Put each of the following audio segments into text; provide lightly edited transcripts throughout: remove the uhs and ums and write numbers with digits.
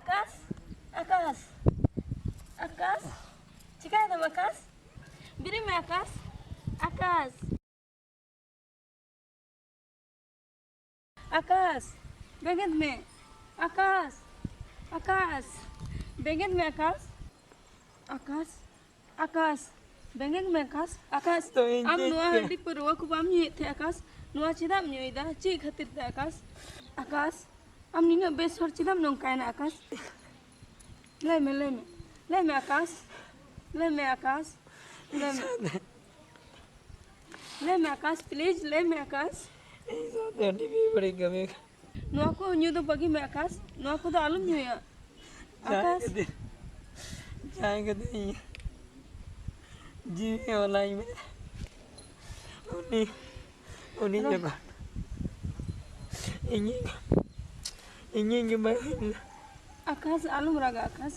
आकाश आकाश आकाश चिकाय दम आकाश बिरी में आकाश आकाश आकाश बेगन में आकाश आकाश बेगन में आकाश आकाश आकाश बेगन में आकाश आकाश आम नुआ हड्डी पर रुआ को बाम न्यूए थे आकाश नुआ चिदाम न्यूएदा ची खातिर थे आकाश आकाश आम निना बेस हर चिदाम नोंकायना आकाश ले में आकाश ले में आकाश ले में आकाश प्लीज ले में आकाश हड्डी भी बड़ी गमे नुआ को न्यू दो बगी में आकाश नुआ को दो आलम न्यूया आकाश जाएंगे नहीं जी ऑनलाइन में उन्हीं जब इन्हीं के बाद आकाश आलम रगा आकाश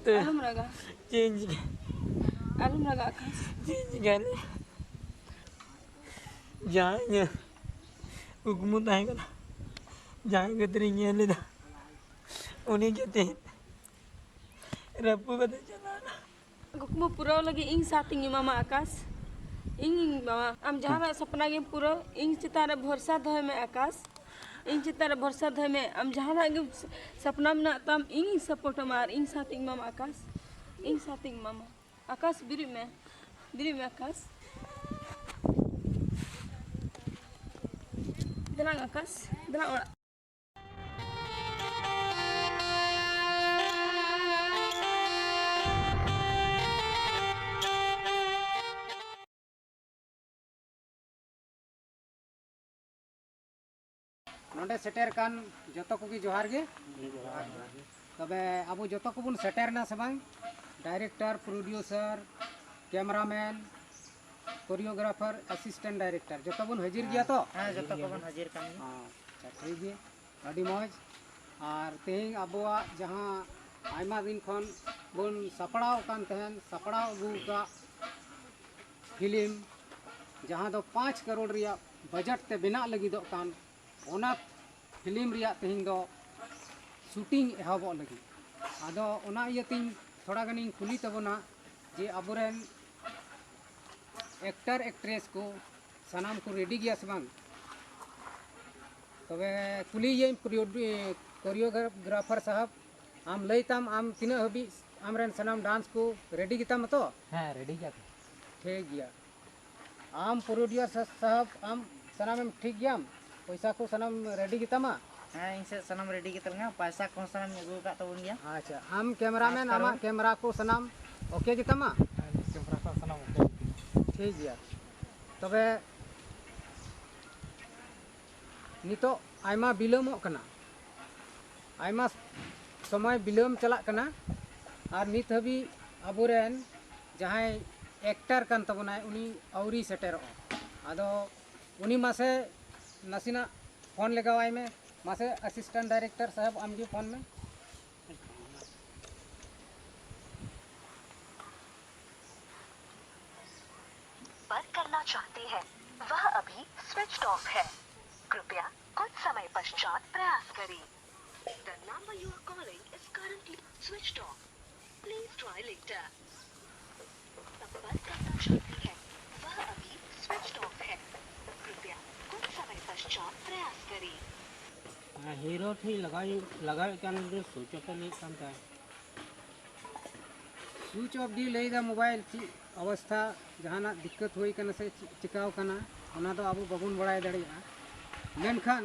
आलम रगा चेंज आलम रगा आकाश चेंज कर जाएंगे हुक्म आएगा जाएंगे तेरे ये ले उन्हीं कहते हैं रब्बू बता चला कुकमु पूरा लगे इंग साथिंग मामा आकाश इंग मामा आम जहाँ सपना के पूरा इंग चितारे भरोसा धोए में आकाश इंग चितारे भरोसा धोए में आम जहाँ सपना में ना तम इंग सपोर्ट मार इंग साथिंग मामा आकाश बिरी में आकाश दिलांग आकाश दिलांग नोंडे सेटर कान जतो को की जोहार गे तबे अब जतो को बुन सेटर ना Sabang director producer cameraman choreographer assistant director जतो बुन हाजिर गया तो हां जतो को बुन हाजिर कान हां अच्छा ठीक है अडी मौज और तेहिं अबवा जहां आयमा दिन खन बुन सपड़ाव कान तहन सपड़ाव अगू का फिल्म जहां दो 5 करोड़ रिया बजट ते बिना लगी दो कान ओना फिल्म रिया तेहिं दो शूटिंग एहबो लगी आदो ओना इयतिन थोड़ा गनिंग कुली तबना जे अबोरेन एक्टर एक्ट्रेस को सनाम को रेडी गया सबंग तबे कुली ये कोरियोग्राफर साहब आम लईताम आम तिना हबी आमरेन सनाम डांस को रेडी गिताम तो हां रेडी गया ठीक गया आम प्रोड्यूसर साहब आम सनाम ठीक गया पैसा को सनम रेडी गितामा हां इनसे सनम रेडी गितलंगा पैसा को सनम अगु का तबन गया अच्छा हम कैमरामैन आमा कैमरा को सनम ओके गितामा कैमरा को सनम ओके ठीक गया तबे नितो आयमा बिलमो कना आयमा समय बिलम चला कना और नित हबी अबोरेन जहां एक्टर कान तबनाय उनी औरी सेटेरो आदो उनी मासे नसीना फोन लगावाई में मासे असिस्टेंट डायरेक्टर साहब आमगी फोन में बंद करना चाहते हैं वह अभी स्विच ऑफ है कृपया कुछ समय पश्चात प्रयास करें The number you are calling is currently switched off. Please try later. बंद करना चाहते हैं वह अभी स्विच ऑफ है कृपया कुछ समय पश्चात प्रयास करें हीरो थी लगाई कान जो स्विच ऑफ ले कानता स्विच ऑफ दी लेदा मोबाइल ची अवस्था जहाना दिक्कत हुई कना से चिकाव कना ओना दो अब बबुन बड़ाय दड़िया मेनखान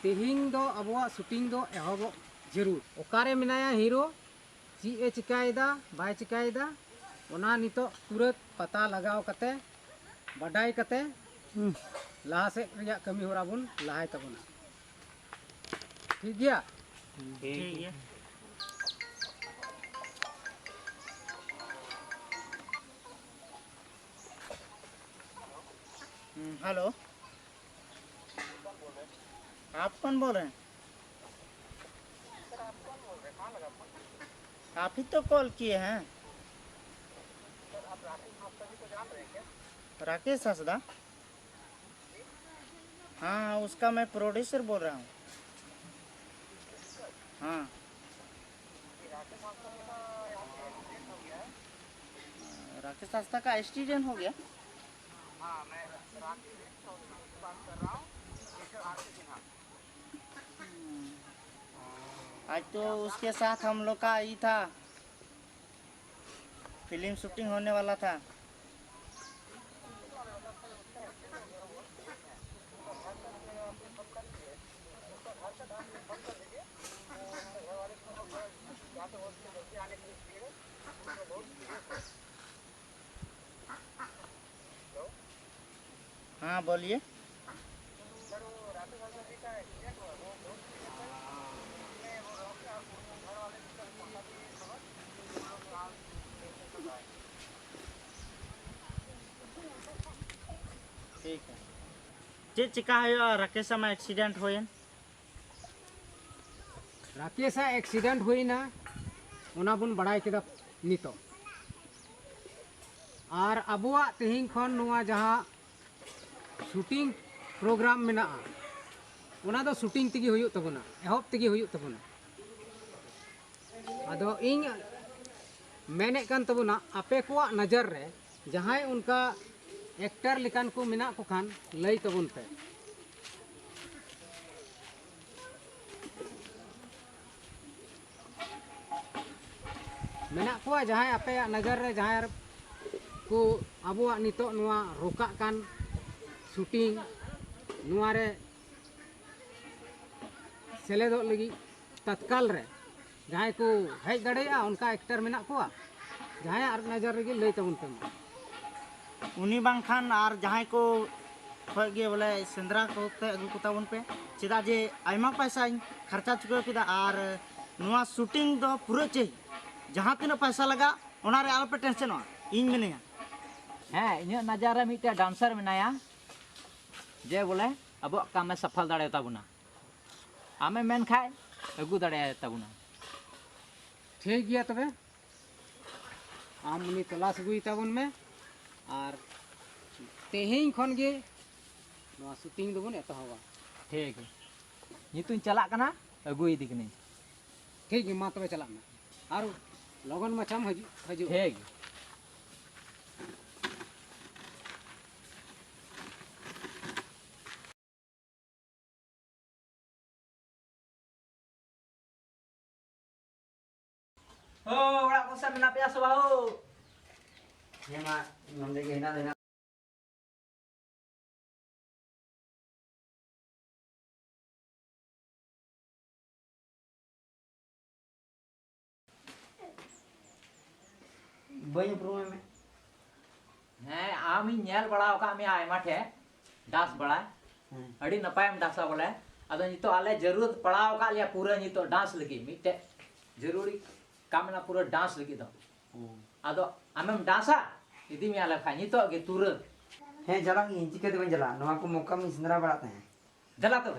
तेहिंग दो अबवा शूटिंग दो एहबो जरूर ओकारे मिनाया हीरो ची ए चिकायदा बाय चिकायदा ओना नितो तुरंत पता लगाव कते बडाई कते लाहा से रिया कमी होरा बुन लाहाय तबना ठीक गया ठीक है हेलो आप कौन बोल रहे हैं आप ही तो कॉल किए हैं राकेश हंसदा हाँ उसका मैं प्रोड्यूसर बोल रहा हूँ हाँ राकेश आस्था का एक्सीडेंट हो गया। आज तो उसके साथ हम लोग का ही था, फिल्म शूटिंग होने वाला था। हाँ बोलिए। ठीक है। चेक चिका है राकेश में एक्सीडेंट हुए। राकेश एक्सीडेंट हुई ना ओना बुन बड़ाई केदा नितो और अबुआ तेहिं खन नुआ जहाँ शूटिंग प्रोग्राम मेना ओना दो शूटिंग तगी हुयुग तबना एहब तगी हुयुग तबना आदो इन मेने कान तबना आपे को नजर रे जहाँ उनका एक्टर लेकान को मेना को खान लई तबन पे। मेना को जहाँ आपे नजर रे जहाँ को अबुआ नितो नुआ रोका कान शूटिंग नुआ रे सेलेदो लगी तत्काल रे जहाँ को हेज दड़ेया उनका एक्टर मेना को जहाँ नजर रे लई तबन पे उन्हीं बांखान और जहाँ को खोगे बोले सेंद्रा को अगू को तबन पे चेदा जे आयमा पैसा खर्चा चुका किदा और नुआ शूटिंग दो पूरा चाहिए जहाँ तीन पैसा लगा उनारे आलपे टेंशन इन मिनिया। हाँ इन नजारा मिट्टे डांसर मेनाया जे बोले अब काम सफल दाड़े ताबुना आमे मेन खाए अगू दाड़े ताबुना। ठीक गया तबे आम उनी तलाश गुई ताबन में और तेहिं खन गे नुआ शूटिंग दोबन एतहबा। ठीक है नितुन चला कना अगू इदी कनी। ठीक है मा तबे चला में और लगन मचाम हजू हजू। ठीक हो बड़ा कोसा मेना पे आसो बाहो ये मा नंदे के हिना देना बई प्रोग्राम में हाँ आम नेल बड़ा का में आयमा ठे डांस बड़ा अड़ी नपायम डांसा बोले अदो नितो आले जरूरत पड़ाव का लिया पूरा नितो डांस लगी मिटे जरूरी काम ना पूरा डांस लगी दो अदो आमेम डांसा इदी में आले खानी तो गे तुरंत हे जला की चिके दे जला नवा को मौका में सिंदरा बड़ाते हैं जला तो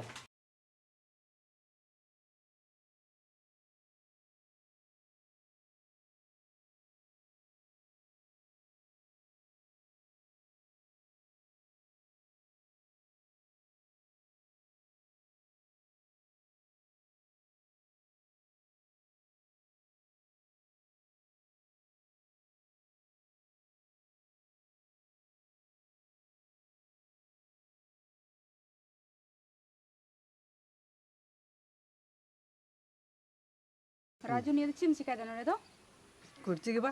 राजू निये चिम चिका देना रे दो कुर्ची के बा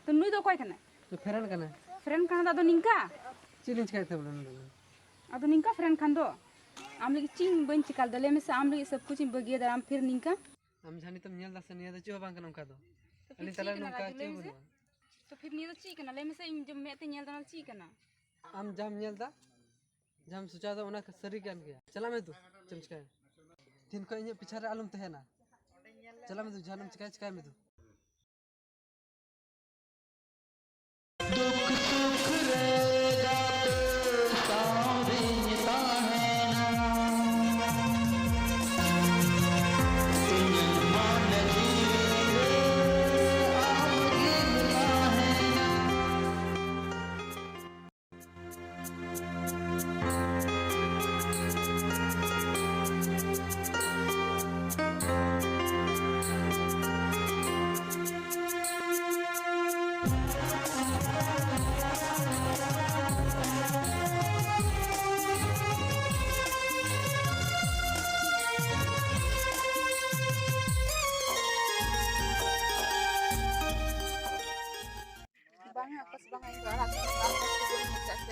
तो नुई दो कोई कने तो फेरन कना फ्रेंड खान दादो निंका चैलेंज करते बोलन अदो निंका फ्रेंड खान दो आम लगी चिम बन चिकाल दले में से आम लगी सब कुछ बगिए दराम फिर निंका हम जानी तुम नेल दस निया चो बांग कनम का दो अली तला नका चो बन तो फिर निये ची कना ले में से इन जब मैं ते नेल दना ची कना हम जाम नेल दा जाम सोचा दा उना सरी कान गया चला मैं तू चमचका तीन को इन पीछे रे आलम तहना चला मैं तू जानम चिका चिका में तू दुख सुख रे जाते सावरिता है ना तुम मान जीवे आवरिता है ना।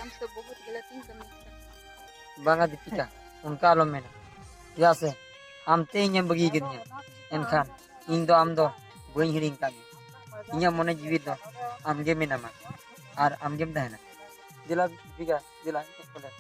हमसे बहुत गलती कमी बांगा दीपिका उनका आलो मेना या से आमते इᱧᱮᱢ बगी गिदिया एनखान ᱤᱧ ᱫᱚ ᱟᱢ ᱫᱚ ᱵᱟᱹᱧ ᱦᱤᱲᱤᱧ ᱠᱟᱜ ᱢᱮᱭᱟ ᱤᱧᱟᱹᱜ ᱢᱚᱱᱮ ᱡᱤᱣᱤ ᱫᱚ ᱟᱢᱜᱮ ᱢᱮᱱᱟᱢᱟ ᱟᱨ ᱟᱢᱜᱮᱢ ᱛᱟᱦᱮᱱᱟ ᱫᱤᱞᱟ ᱫᱤᱯᱤᱠᱟ ᱫᱤᱞᱟ ᱪᱮᱫ ᱠᱚ ᱞᱟᱹᱭᱟ